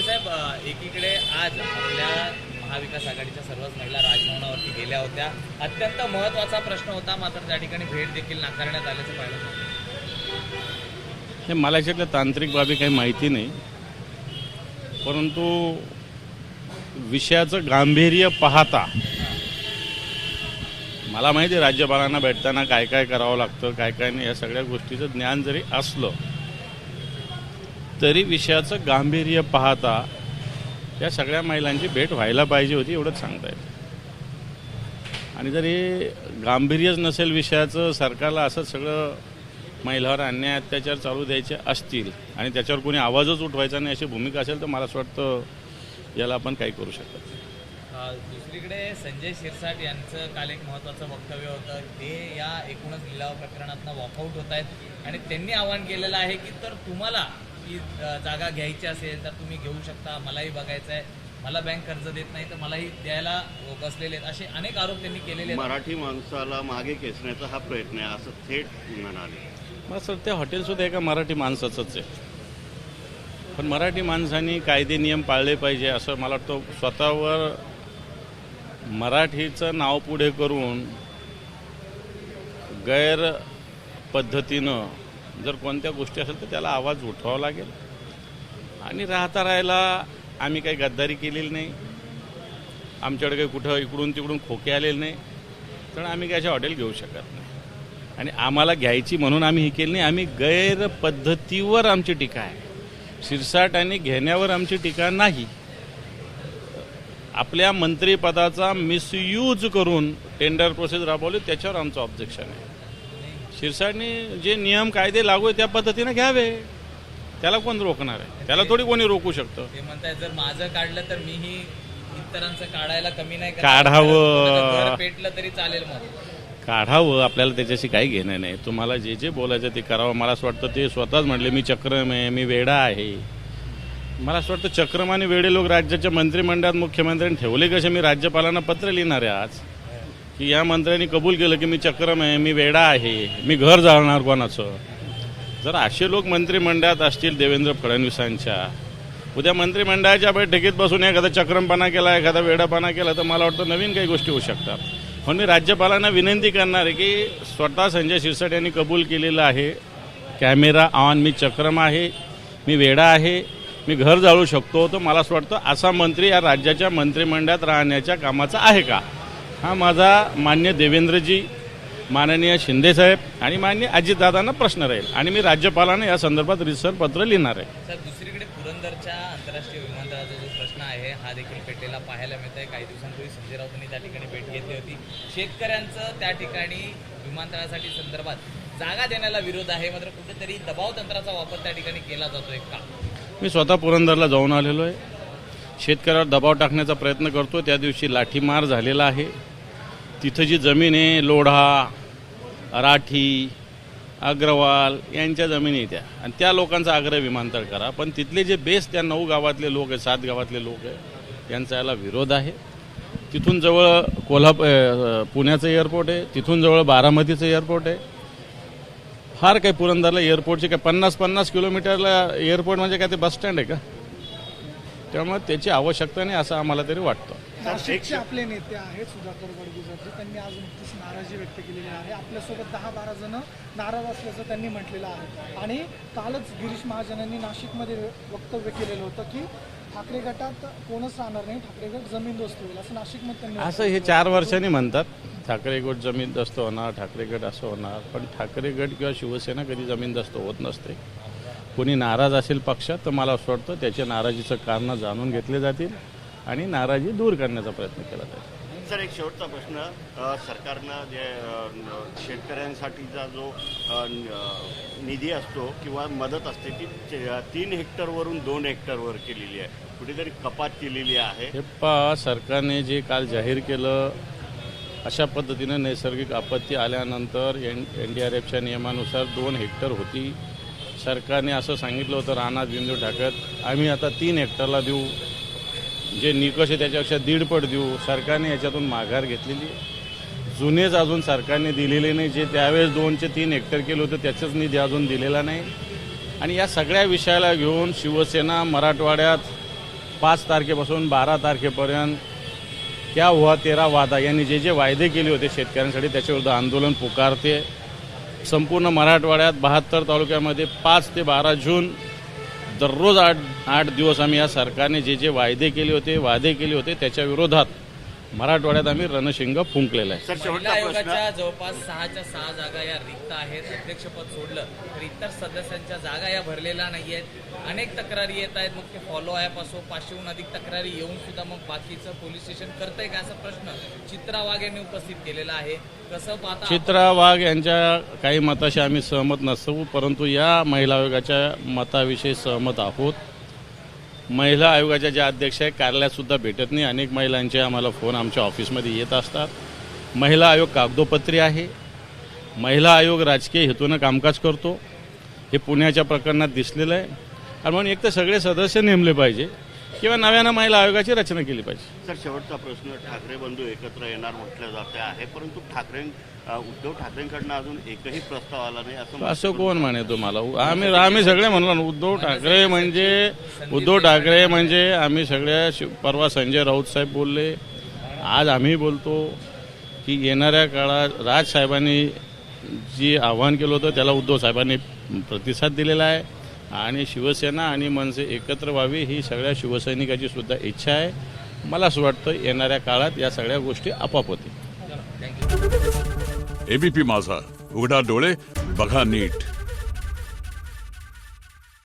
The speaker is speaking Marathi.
साहेब, एकीकडे आज आपल्या महाविकास आघाडीच्या सर्वच महिला राजभवनावरती गेल्या होत्या. अत्यंत महत्त्वाचा प्रश्न होता, मात्र त्या ठिकाणी भेट देखील नाकारण्यात आल्याचं पाहिलं हे मला याच्यातल्या तांत्रिक बाबी काही माहिती नाही, परंतु विषयाचं गांभीर्य पाहता मला माहिती आहे राज्यपालांना भेटताना काय काय करावं लागतं, काय काय नाही, या सगळ्या गोष्टीचं ज्ञान जरी असलं तरी विषयाचं गांभीर्य पाहता या सगळ्या महिलांची भेट व्हायला पाहिजे होती, एवढंच सांगता येईल. आणि जर हे गांभीर्यच नसेल विषयाचं, सरकारला असं सगळं महिलांवर अन्याय अत्याचार चालू द्यायचे असतील आणि त्याच्यावर कोणी आवाजच उठवायचा नाही अशी भूमिका असेल तर मला असं वाटतं याला आपण काही करू शकत. दुसरीकडे संजय शिरसाट यांचं काल एक महत्त्वाचं वक्तव्य होतं. ते या एकूणच लिलाव प्रकरणातनं वॉकआउट होत आहेत आणि त्यांनी आवाहन केलेलं आहे की तर तुम्हाला ही जागा घ्यायची असेल तर तुम्ही घेऊ शकता, मलाही बघायचं आहे, मला बँक कर्ज देत नाही तर मलाही द्यायला बसलेले आहेत, असे अनेक आरोप त्यांनी केलेले आहेत. मराठी माणसाला मागे खेचण्याचा हा प्रयत्न आहे असं थेट म्हणाले. मग सर ते हॉटेलसुद्धा एका मराठी माणसाचंच आहे, पण मराठी माणसांनी कायदे नियम पाळले पाहिजे असं मला वाटतं. स्वतःवर मराठीचं नाव पुढे करून गैर पद्धतीनं जर कोणत्या गोष्टी असेल तर त्याला आवाज उठवावा लागेल. आणि राहायला आम्ही काही गद्दारी केलेली नाही, आमच्याकडे काही कुठं इकडून तिकडून खोके आलेले नाही, तर आम्ही काय अशा हॉटेल घेऊ शकत नाही. आणि आम्हाला घ्यायची म्हणून आम्ही हे केलं नाही, आम्ही गैर पद्धतीवर आमची टीका आहे, शिरसाट आणि घेण्यावर आमची टीका नाही. आपल्या मंत्रिपदाचा मिसयूज करून टेंडर प्रोसेस राबवली त्याच्यावर आमचं ऑब्जेक्शन आहे. शिरसाटने जे नियम कायदे लागू आहे त्या पद्धतीने घ्यावे, त्याला कोण रोखणार आहे? त्याला थोडी कोणी रोखू शकतं. ते म्हणताय जर माझं काढलं तर मीही इतरांचं काढायला कमी नाही काढावं, पेटलं तरी चालेल, मग काढावं, आपल्याला त्याच्याशी काही घेणं नाही. तुम्हाला जे जे बोलायचं ते करावं. मला असं वाटतं ते स्वतःच म्हटले मी चक्रम आहे, मी वेडा आहे. मला असं वाटतं चक्रम आणि वेडे लोक राज्याच्या मंत्रिमंडळात मुख्यमंत्र्यांनी ठेवले कसे? मी राज्यपालांना पत्र लिहिणार आहे आज की या मंत्र्यांनी कबूल केलं की मी चक्रम आहे, मी वेडा आहे, मी घर जाळणार कोणाचं. जर असे लोक मंत्रिमंडळात असतील देवेंद्र फडणवीसांच्या, उद्या मंत्रिमंडळाच्या बैठकीत बसून एखादा चक्रमपणा केला, एखादा वेडापणा केला तर मला वाटतं नवीन काही गोष्टी होऊ शकतात. म्हणून मी राज्यपालांना विनंती करणार आहे की स्वतः संजय शिरसाट यांनी कबूल केलेलं आहे, कॅमेरा ऑन, मी चक्रम आहे, मी वेडा आहे, मी घर जाळू शकतो. तर मला असं वाटतं असा मंत्री या राज्याच्या मंत्रिमंडळात राहण्याच्या कामाचा आहे का? हा माझा मान्य देवेंद्रजी, माननीय शिंदेसाहेब आणि मान्य अजितदादांना प्रश्न राहील आणि मी राज्यपालांना या संदर्भात रिसर पत्र लिहिणार आहे. सर, दुसरीकडे पुरंदरच्या आंतरराष्ट्रीय विमानतळाचा जो प्रश्न आहे हा देखील पेटलेला पाहायला मिळत आहे. काही दिवसांपूर्वी संजय राऊतांनी त्या ठिकाणी भेट घेतली होती. शेतकऱ्यांचं त्या ठिकाणी विमानतळासाठी संदर्भात जागा देण्याला विरोध आहे, मात्र कुठेतरी दबाव तंत्राचा वापर त्या ठिकाणी केला जातोय का? मी स्वतः पुरंदरला जाऊन आलेलो आहे, शेतकऱ्यावर दबाव टाकण्याचा प्रयत्न करतो. त्या दिवशी लाठीमार झालेला आहे. तिथं जी जमीन आहे लोढा, राठी, अग्रवाल यांच्या जमिनी त्या, आणि त्या लोकांचा आग्रह विमानतळ करा, पण तिथले जे बेस त्या 9 गावातले लोक आहे, 7 गावातले लोक आहे यांचा याला विरोध आहे. तिथून जवळ पुण्याचं एअरपोर्ट आहे, तिथून जवळ बारामतीचं एअरपोर्ट आहे. फार काही पुरंदरला एअरपोर्टचे काय 50-50 किलोमीटरला एअरपोर्ट म्हणजे काय ते बसस्टँड आहे का? त्यामुळे त्याची आवश्यकता नाही असं आम्हाला तरी वाटतं. नाशिकचे आपले नेते आहेत सुधाकर बडगुजर, त्यांनी आज नुकतीच नाराजी व्यक्त केलेली आहे. आपल्यासोबत 10-12 जण नाराज असल्याचं त्यांनी म्हटलेलं आहे. आणि कालच गिरीश महाजनांनी नाशिकमध्ये वक्तव्य केलेलं होतं की ठाकरे गटात कोणच राहणार नाही, ठाकरे गट जमीनदोस्त होईल असं नाशिकमध्ये त्यांनी. असं हे 4 वर्षांनी म्हणतात ठाकरे गट जमीनदस्त होणार, ठाकरे गट असं होणार, पण ठाकरे गट किंवा शिवसेना कधी जमीनदस्त होत नसते. कोणी नाराज असेल पक्षात तर मला असं वाटतं त्याच्या नाराजीचं कारण जाणून घेतले जातील आणि नाराजी दूर करण्याचा प्रयत्न केला जाईल. सर, एक शेवटचा प्रश्न, सरकारनं जे शेतकऱ्यांसाठीचा जो निधी असतो किंवा मदत असते ती 3 हेक्टरवरून 2 हेक्टरवर केलेली आहे, कुठेतरी कपात केलेली आहे. हे सरकारने जे काल जाहीर केलं अशा पद्धतीनं नैसर्गिक आपत्ती आल्यानंतर NDRFच्या नियमानुसार 2 हेक्टर होती. सरकारने असं सांगितलं होतं रानात बिंदू टाकत आम्ही आता 3 हेक्टरला देऊ, जे निकष आहे त्याच्यापेक्षा 1.5 पट देऊ. सरकारने याच्यातून माघार घेतलेली. जुनेच अजून सरकारने दिलेले नाही, जे त्यावेळेस 2 ते 3 हेक्टर केलं होतं त्याचाच निधी अजून दिलेला नाही. आणि या सगळ्या विषयाला घेऊन शिवसेना मराठवाड्यात 5 तारखेपासून 12 तारखेपर्यंत क्या हुआ तेरा वादा यांनी जे जे वायदे केले होते शेतकऱ्यांसाठी त्याच्याविरुद्ध आंदोलन पुकारते. संपूर्ण मराठवाड्यात 72 तालुक्यामध्ये 5 ते 12 जून दररोज 8 दिवस आम्ही या सरकारने जे जे वायदे केले होते त्याच्या विरोधात मराठवाड्यात आम्ही रणशिंग फुंकलेलं आहे. सर, महिला शेवटचा प्रश्न. आयोगाच्या जवळपास 6च्या 6 जागा या रिक्त आहेत. अध्यक्षपद सोडलं तर इतर सदस्यांच्या जागा या भरलेल्या नाही आहेत. अनेक तक्रारी येत आहेत. मग ते फॉलो ॲप असो, 500हून अधिक तक्रारी येऊन सुद्धा मग बाकीचं पोलीस स्टेशन करतंय का असा प्रश्न चित्रा वाघ यांनी उपस्थित केलेला आहे. कसं पाहता? चित्रा वाघ यांच्या काही मताशी आम्ही सहमत नसू, परंतु या महिला आयोगाच्या मताविषयी सहमत आहोत. महिला आयोगाच्या ज्या अध्यक्ष आहेत कार्यालयात सुद्धा भेटत नाही. अनेक महिलांचे आम्हाला फोन आमच्या ऑफिसमध्ये येत असतात. महिला आयोग कागदोपत्री आहे. महिला आयोग राजकीय हेतूनं कामकाज करतो. हे पुण्याच्या प्रकरणात दिसलेलं आहे. आणि म्हणून एक तर सगळे सदस्य नेमले पाहिजे किंवा नव्यानं महिला आयोगाची रचना केली पाहिजे. सर, शेवटचा प्रश्न. ठाकरे बंधू एकत्र येणार म्हटलं जाते आहे, परंतु उद्धव ठाकरेंकडनं अजून एकही प्रस्ताव आला नाही असं कोण म्हणे तुम्हाला? आम्ही सगळे म्हणलो ना, उद्धव ठाकरे म्हणजे आम्ही सगळ्या परवा संजय राऊत साहेब बोलले, आज आम्ही बोलतो की येणाऱ्या काळात राज साहेबांनी जी आव्हान केलं होतं त्याला उद्धव साहेबांनी प्रतिसाद दिलेला आहे. आणि शिवसेना आणि मनसे एकत्र व्हावी ही सगळ्या शिवसैनिकाची सुद्धा इच्छा आहे. मला असं वाटतं येणाऱ्या काळात या सगळ्या गोष्टी आपोआप होतील. एबीपी माझा, उघडा डोळे बघा नीट.